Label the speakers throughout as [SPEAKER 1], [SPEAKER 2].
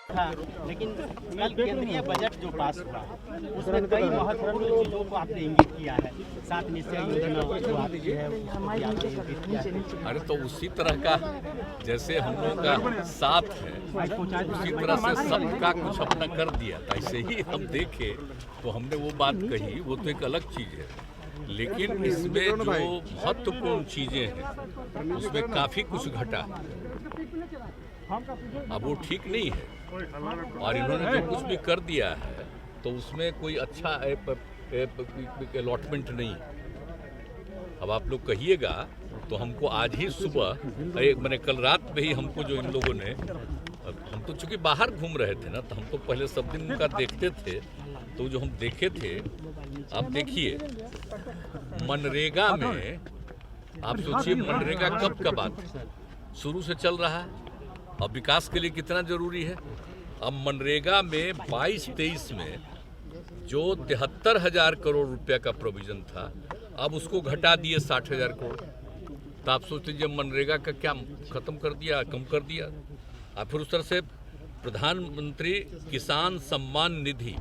[SPEAKER 1] था, लेकिन कल केंद्रीय बजट जो पास हुआ उसमें कई महत्वपूर्ण चीजों को आपने इंगित किया है। 7 निश्चय योजना जो आपकी है उसको भी आपने इंगित किया है।
[SPEAKER 2] अरे तो उसी तरह का जैसे हम लोग का साथ है उसी तरह से सबका कुछ अपना कर दिया था। ऐसे ही हम देखे तो हमने वो बात कही, वो तो एक अलग चीज़ है, लेकिन इसमें जो महत्वपूर्ण चीज़ें हैं उसमें काफ़ी कुछ घटा। अब वो ठीक नहीं है और इन्होंने जो कुछ भी कर दिया है तो उसमें कोई अच्छा अलॉटमेंट नहीं। अब आप लोग कहिएगा तो हमको आज ही सुबह मैंने कल रात में ही हमको जो इन लोगों ने, हम तो चूंकि बाहर घूम रहे थे ना तो हम तो पहले सब दिन उनका देखते थे, तो जो हम देखे थे आप देखिए मनरेगा में, आप सोचिए मनरेगा कब का बात शुरू से चल रहा है और विकास के लिए कितना जरूरी है। अब मनरेगा में 22-23 में जो 73,000 करोड़ रुपया का प्रोविजन था अब उसको घटा दिए 60,000 करोड़। तो आप सोचते जब मनरेगा का क्या खत्म कर दिया, कम कर दिया। और फिर उस तरह से प्रधानमंत्री किसान सम्मान निधि,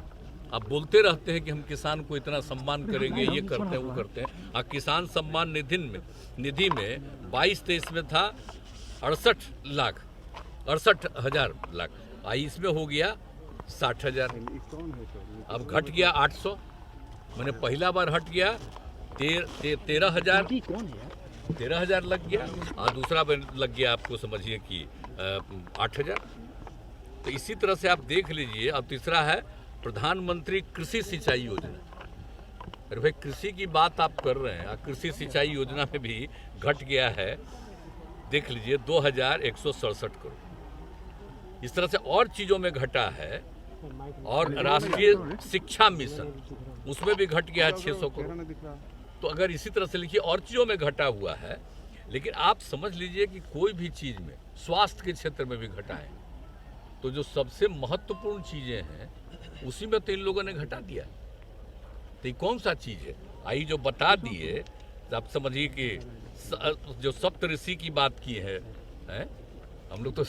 [SPEAKER 2] आप बोलते रहते हैं कि हम किसान को इतना सम्मान करेंगे, ये करते हैं वो करते हैं। और किसान सम्मान निधि में 22-23 में था 68,000 लाख, इसमें हो गया 60,000। अब घट गया 800, मैंने पहला बार हट गया 13,000 लग गया और दूसरा बार लग गया आपको समझिए कि 8,000। तो इसी तरह से आप देख लीजिए। अब तीसरा है प्रधानमंत्री कृषि सिंचाई योजना। अरे भाई कृषि की बात आप कर रहे हैं, कृषि सिंचाई योजना में भी घट गया है, देख लीजिए 2,167 करोड़। इस तरह से और चीज़ों में घटा है। और राष्ट्रीय शिक्षा मिशन उसमें भी घट गया है 600 करोड़। तो अगर इसी तरह से लिखिए और चीज़ों में घटा हुआ है, लेकिन आप समझ लीजिए कि कोई भी चीज़ में, स्वास्थ्य के क्षेत्र में भी घटा है। तो जो सबसे महत्वपूर्ण चीज़ें हैं उसी में तो इन लोगों ने घटा दिया। तो ये कौन सा चीज़ है आई जो बता दिए। तो आप समझिए कि जो सप्तऋषि की बात की है, हम लोग तो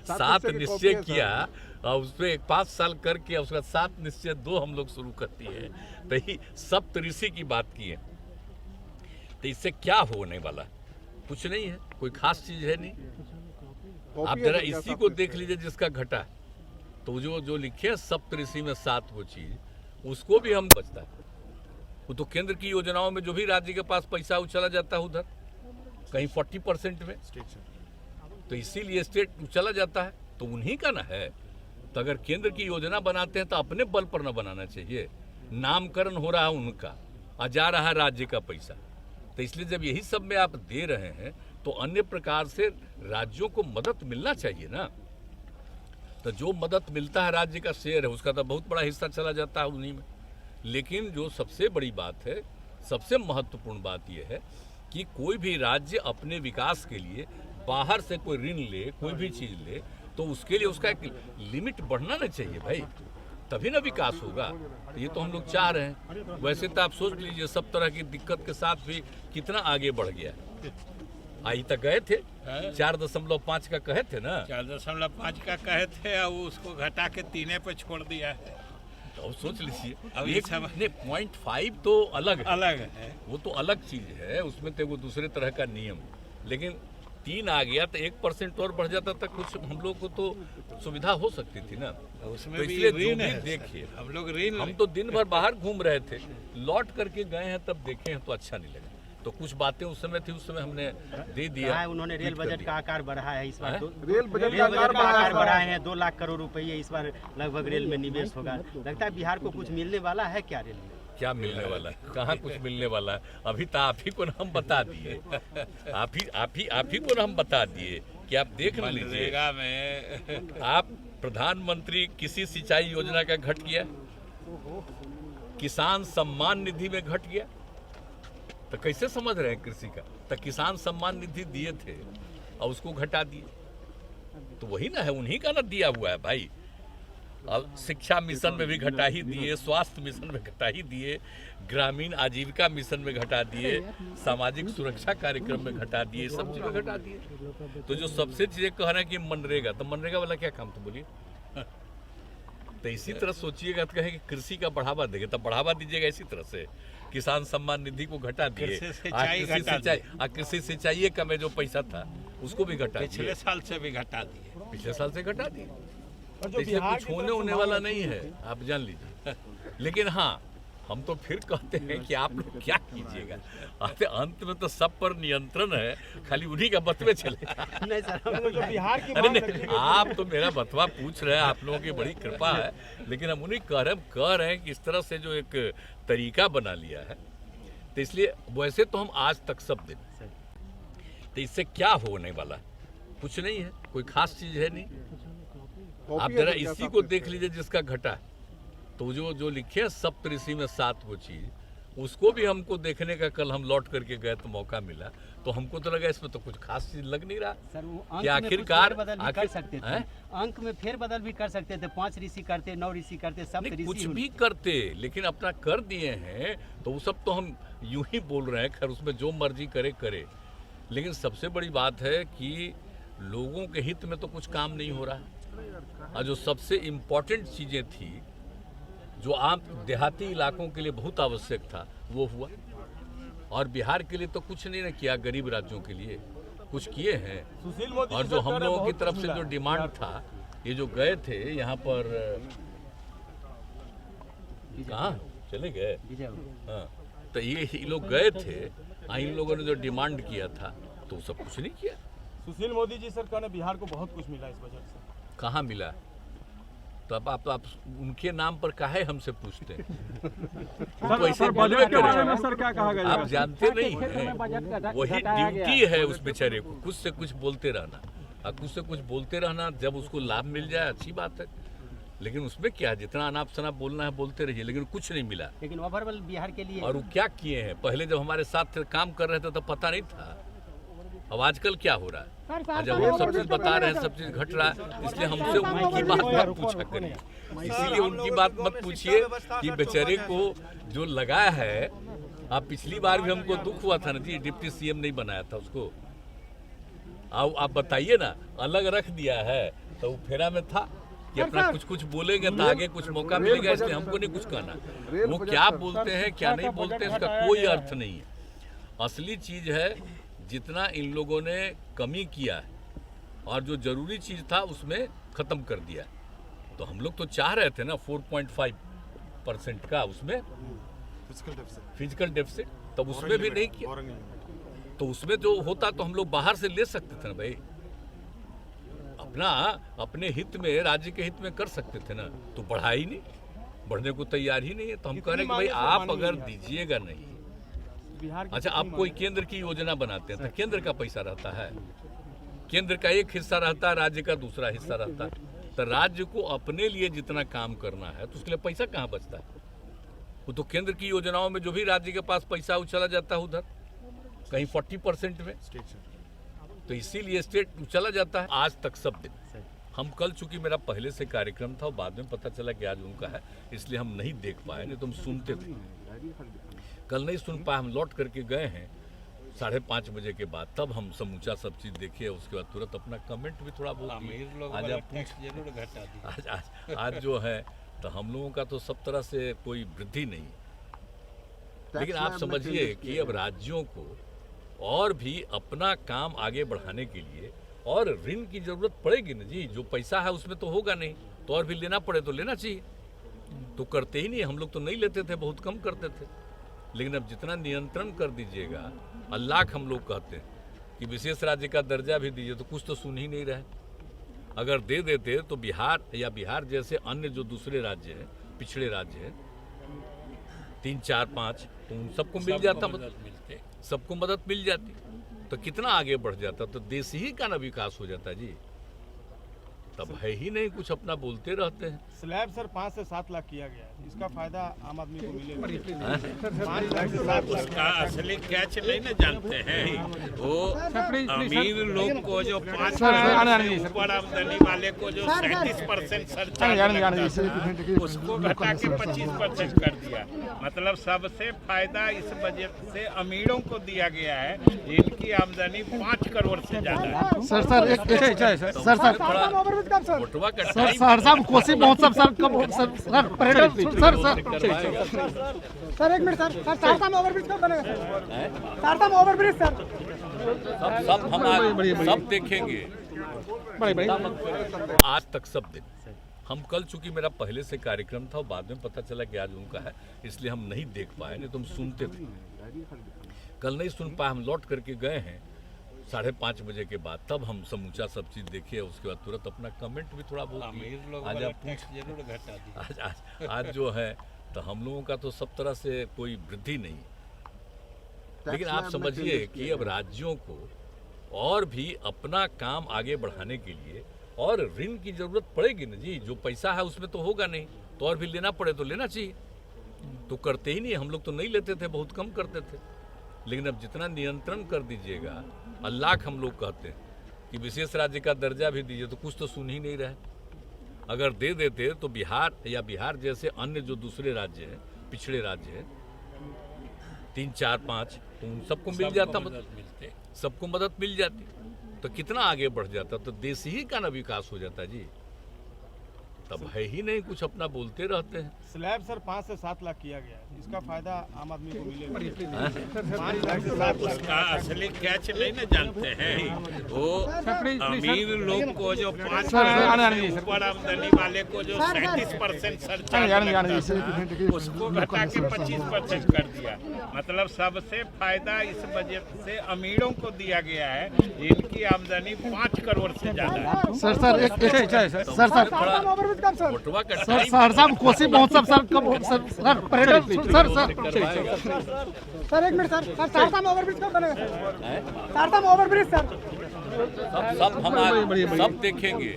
[SPEAKER 2] 7 निश्चय किया और उसमें 5 साल करके उसका 7 निश्चय 2 हम लोग शुरू करती है। तो ही सप्तऋषि की बात की है। तो इससे क्या होने वाला, कुछ नहीं है, कोई खास चीज है नहीं। आप जरा इसी को देख लीजिए जिसका घटा। तो जो लिखे हैं सप्तऋषि में 7 वो चीज, उसको भी हम बचता है। वो तो केंद्र की योजनाओं में जो भी राज्य के पास पैसा उछला जाता है उधर कहीं 40% में, तो इसीलिए स्टेट चला जाता है। तो उन्हीं का ना है। तो अगर केंद्र की योजना बनाते हैं तो अपने बल पर ना बनाना चाहिए। नामकरण हो रहा है उनका और जा रहा है राज्य का पैसा। तो इसलिए जब यही सब में आप दे रहे हैं तो अन्य प्रकार से राज्यों को मदद मिलना चाहिए ना। तो जो मदद मिलता है राज्य का शेयर है उसका तो बहुत बड़ा हिस्सा चला जाता है उन्हीं में। लेकिन जो सबसे बड़ी बात है, सबसे महत्वपूर्ण बात यह है कि कोई भी राज्य अपने विकास के लिए बाहर से कोई ऋण ले, कोई भी चीज़ ले, तो उसके लिए उसका एक लिमिट बढ़ना ना चाहिए भाई, तभी ना विकास होगा। तो ये तो हम लोग चाह रहे हैं। वैसे तो आप सोच लीजिए सब तरह की दिक्कत के साथ भी कितना आगे बढ़ गया। आई तक गए थे 4.5 का कहे थे ना,
[SPEAKER 3] 4.5 का कहे थे और उसको घटा के 3 पे छोड़ दिया है।
[SPEAKER 2] तो सोच लीजिए
[SPEAKER 3] अब
[SPEAKER 2] एक 0.5 तो अलग
[SPEAKER 3] है,
[SPEAKER 2] वो तो अलग चीज है, उसमें तो वो दूसरे तरह का नियम। लेकिन 3 आ गया तो 1% और बढ़ जाता तक कुछ हम लोग को तो सुविधा हो सकती थी ना।
[SPEAKER 3] उसमें
[SPEAKER 2] तो
[SPEAKER 3] भी
[SPEAKER 2] इसलिए
[SPEAKER 3] ऋण है।
[SPEAKER 2] देखिए
[SPEAKER 3] हम
[SPEAKER 2] तो दिन भर बाहर घूम रहे थे, लौट करके गए हैं तब देखे हैं तो अच्छा नहीं लगा। तो कुछ बातें उस समय थी, उस समय हमने दे दिया है।
[SPEAKER 1] उन्होंने रेल बजट का आकार बढ़ाया है इस बार।
[SPEAKER 4] रेल बजट का आकार
[SPEAKER 1] बढ़ाए हैं, 2 लाख करोड़ रुपये इस बार लगभग रेल में निवेश होगा। लगता है बिहार को कुछ मिलने वाला है क्या रेल में?
[SPEAKER 2] क्या मिलने वाला है, कहाँ कुछ मिलने वाला है। अभी तो आप ही को हम बता दिए, आप ही को हम बता दिए कि आप देख लीजिए
[SPEAKER 3] में
[SPEAKER 2] आप प्रधानमंत्री कृषि सिंचाई योजना का घट गया, किसान सम्मान निधि में घट गया। तो कैसे समझ रहे हैं कृषि का। तो किसान सम्मान निधि दिए थे और उसको घटा दिए, तो वही ना है, उन्हीं का ना दिया हुआ है भाई। अब शिक्षा मिशन में भी घटा ही दिए, स्वास्थ्य मिशन में घटा ही दिए, ग्रामीण आजीविका मिशन में घटा दिए, सामाजिक सुरक्षा कार्यक्रम में घटा दिए, सब चीज़ में घटा दिए। तो जो सबसे चीज़ें कह रहे हैं कि मनरेगा, तो मनरेगा वाला क्या काम, तो बोलिए। तो इसी तरह सोचिएगा तो कहें कि कृषि का बढ़ावा देंगे, तब बढ़ावा दीजिएगा इसी तरह से। किसान सम्मान निधि को घटा दिए, कृषि सिंचाई का में जो पैसा था उसको भी घटा दिए,
[SPEAKER 3] पिछले साल से भी घटा दिए,
[SPEAKER 2] पिछले साल से घटा दिए। इसलिए कुछ होने वाला नहीं है, आप जान लीजिए। लेकिन हाँ, हम तो फिर कहते हैं कि आप लोग क्या कीजिएगा, अंत में तो सब पर नियंत्रण है, खाली उन्हीं का बतवे चलेगा।
[SPEAKER 1] नहीं सर,
[SPEAKER 4] जो बिहार की
[SPEAKER 2] अरे नहीं, आप तो मेरा बतवा पूछ रहे हैं, आप लोगों की बड़ी कृपा है, लेकिन हम उन्हीं कह रहे हैं कि इस तरह से जो एक तरीका बना लिया है, तो इसलिए वैसे तो हम आज तक सब दिन, तो इससे क्या होने वाला, कुछ नहीं है, कोई खास चीज है नहीं। आप जरा इसी को देख लीजिए जिसका घटा, तो जो लिखे हैं सप्तऋषि में 7 वो चीज, उसको भी हमको देखने का कल हम लौट करके गए तो मौका मिला, तो हमको तो लगा इसमें तो कुछ खास चीज लग नहीं रहा
[SPEAKER 1] सर। वो
[SPEAKER 2] कि आखिरकार
[SPEAKER 1] कर सकते थे, अंक में फेरबदल भी कर सकते थे, 5 ऋषि करते, 9 ऋषि करते, सब ऋषि
[SPEAKER 2] कुछ भी करते, लेकिन अपना कर दिए हैं, तो वो सब तो हम यूं ही बोल रहे हैं, खैर उसमें जो मर्जी करे। लेकिन सबसे बड़ी बात है कि लोगों के हित में तो कुछ काम नहीं हो रहा, और जो सबसे इम्पोर्टेंट चीजें थी, जो आम देहाती इलाकों के लिए बहुत आवश्यक था, वो हुआ। और बिहार के लिए तो कुछ नहीं ना किया, गरीब राज्यों के लिए कुछ किए हैं। और जो हम लोगों की तरफ से जो डिमांड था, ये जो गए थे यहाँ पर, कहाँ चले गए, हाँ, तो ये लोग गए थे, इन लोगों ने जो डिमांड किया था, तो सब कुछ नहीं किया।
[SPEAKER 4] सुशील मोदी जी सरकार ने बिहार को बहुत कुछ मिला इस बजट से।
[SPEAKER 2] कहाँ मिला? तो अब आप उनके नाम पर काहे हमसे पूछते हैं? तो ऐसे
[SPEAKER 4] बजट के बारे में सर क्या कहा गया?
[SPEAKER 2] आप जानते नहीं हैं, वही ड्यूटी है उस बेचारे को, कुछ से कुछ बोलते रहना, और कुछ से कुछ बोलते रहना, जब उसको लाभ मिल जाए अच्छी बात है, लेकिन उसमें क्या, जितना अनाप शनाप बोलना है बोलते रहिए, लेकिन कुछ नहीं मिला।
[SPEAKER 1] लेकिन ओवरऑल बिहार के लिए,
[SPEAKER 2] और वो क्या किए हैं, पहले जब हमारे साथ काम कर रहे थे तो पता नहीं था, अब आजकल क्या हो रहा है, जब हम सब चीज बता रहे हैं, सब चीज घट रहा है, इसलिए हमसे उनकी बात मत पूछा करिए, इसीलिए उनकी बात मत पूछिए कि बेचारे को जो लगा है। आप पिछली बार भी हमको दुख हुआ था ना जी, डिप्टी सीएम नहीं बनाया था उसको, आप बताइए ना, अलग रख दिया है, तो वो फेरा में था कि अपना कुछ बोलेंगे तो आगे कुछ मौका मिलेगा, इसलिए हमको नहीं कुछ कहना। वो क्या बोलते हैं क्या नहीं बोलते हैं, इसका कोई अर्थ नहीं है। असली चीज है, जितना इन लोगों ने कमी किया है और जो जरूरी चीज था उसमें खत्म कर दिया, तो हम लोग तो चाह रहे थे ना 4.5% का उसमें फिजिकल डेफिसिट, तब उसमें भी नहीं किया, तो उसमें जो होता तो हम लोग बाहर से ले सकते थे ना भाई, अपने हित में, राज्य के हित में कर सकते थे ना, तो बढ़ा ही नहीं, बढ़ने को तैयार ही नहीं है। तो हम कह रहे हैं कि भाई आप अगर दीजिएगा नहीं, अच्छा आप कोई केंद्र की योजना बनाते हैं तो केंद्र का पैसा रहता है, केंद्र का एक हिस्सा रहता है, राज्य का दूसरा हिस्सा रहता है, तो राज्य को अपने लिए जितना काम करना है तो उसके लिए पैसा कहाँ बचता है? वो तो केंद्र की योजनाओं में जो भी राज्य के पास पैसा वो चला जाता है उधर, कहीं 40% में, तो इसीलिए स्टेट चला जाता है। आज तक सब दिन हम, कल चूंकि मेरा पहले से कार्यक्रम था, बाद में पता चला कि आज उनका है, इसलिए हम नहीं देख पाए, नहीं तो हम सुनते थे। कल नहीं सुन पाए, हम लौट करके गए हैं 5:30 बजे के बाद, तब हम समूचा सब चीज़ देखे, उसके बाद तुरंत अपना कमेंट भी थोड़ा बहुत आज आप आज जो है, तो हम लोगों का तो सब तरह से कोई वृद्धि नहीं, लेकिन आप समझिए कि अब राज्यों को और भी अपना काम आगे बढ़ाने के लिए और ऋण की जरूरत पड़ेगी ना जी, जो पैसा है उसमें तो होगा नहीं, तो और भी लेना पड़े तो लेना चाहिए, तो करते ही नहीं। हम लोग तो नहीं लेते थे, बहुत कम करते थे, लेकिन अब जितना नियंत्रण कर दीजिएगा, अल्लाह हम लोग कहते हैं कि विशेष राज्य का दर्जा भी दीजिए, तो कुछ तो सुन ही नहीं रहे। अगर दे देते तो बिहार या बिहार जैसे अन्य जो दूसरे राज्य हैं, पिछड़े राज्य हैं, 3, 4, 5, तो उन सबको मिल जाता, सबको मदद मिल जाती, तो कितना आगे बढ़ जाता, तो देश ही का ना विकास हो जाता जी। तब है ही नहीं, कुछ अपना बोलते रहते हैं।
[SPEAKER 4] स्लैब सर 5 से 7 लाख किया गया है, इसका फायदा आम आदमी को मिलेगा। 5 लाख से 7 लाख
[SPEAKER 3] उसका असली कैच नहीं ना जानते हैं। वो अमीर लोग को जो 5 करोड़ से ऊपर आमदनी वाले को जो 37% सरचार्ज लगता था, उसको घटा के 25% कर दिया। मतलब सबसे फायदा इस बजट से अमीरों को दिया गया है, इनकी आमदनी 5 करोड़ से ज्यादा है।
[SPEAKER 2] वोटवा का
[SPEAKER 5] सर साहब कोसी महोत्सव सर कब सर पर्यटन सर एक मिनट सर चारधाम ओवरब्रिज कब बनेगा सर? चारधाम ओवरब्रिज सर
[SPEAKER 2] सब हम सब देखेंगे। आज तक सब दिन हम कल, चूंकि मेरा पहले से कार्यक्रम था, बाद में पता चला कि आज उनका है, इसलिए हम नहीं देख पाए, नहीं तो हम सुनते थे। कल नहीं सुन पाए, हम लौट करके गए हैं 5:30 बजे के बाद, तब हम समूचा सब चीज़ देखे, उसके बाद तुरंत अपना कमेंट भी थोड़ा बहुत आज आप
[SPEAKER 3] जरूर घटा दिया।
[SPEAKER 2] आज जो है तो हम लोगों का तो सब तरह से कोई वृद्धि नहीं, लेकिन आप समझिए कि अब राज्यों को और भी अपना काम आगे बढ़ाने के लिए और ऋण की जरूरत पड़ेगी ना जी। जो पैसा है उसमें तो होगा नहीं, तो और भी लेना पड़े तो लेना चाहिए, तो करते ही नहीं। हम लोग तो नहीं लेते थे, बहुत कम करते थे, लेकिन अब जितना नियंत्रण कर दीजिएगा। अल्लाह हम लोग कहते हैं कि विशेष राज्य का दर्जा भी दीजिए, तो कुछ तो सुन ही नहीं रहे। अगर दे देते तो बिहार या बिहार जैसे अन्य जो दूसरे राज्य हैं, पिछड़े राज्य हैं, 3, 4, 5, तो उन सबको मिल जाता, सबको मदद मिल जाती, तो कितना आगे बढ़ जाता, तो देश ही का ना विकास हो जाता जी। तब है ही नहीं, कुछ अपना बोलते रहते हैं।
[SPEAKER 4] स्लैब सर 5 से 7 लाख किया गया है, इसका फायदा आम आदमी को मिलेगा। 5 लाख से 7 लाख
[SPEAKER 3] उसका असली कैच नहीं ना जानते हैं। वो अमीर लोग को जो 5 करोड़ से ऊपर आमदनी वाले को जो 37% सरचार्ज लगता था, उसको घटा के 25% कर दिया। मतलब सबसे फायदा इस बजट से अमीरों को दिया गया है, इनकी आमदनी 5 करोड़ से ज्यादा है।
[SPEAKER 5] सर
[SPEAKER 2] वोटवा का
[SPEAKER 5] सर साहब कोसी महोत्सव सर कब सर पर्यटन सर एक मिनट सर चारधाम ओवरब्रिज कब बनेगा सर? चारधाम ओवरब्रिज सर
[SPEAKER 2] सब हम सब देखेंगे।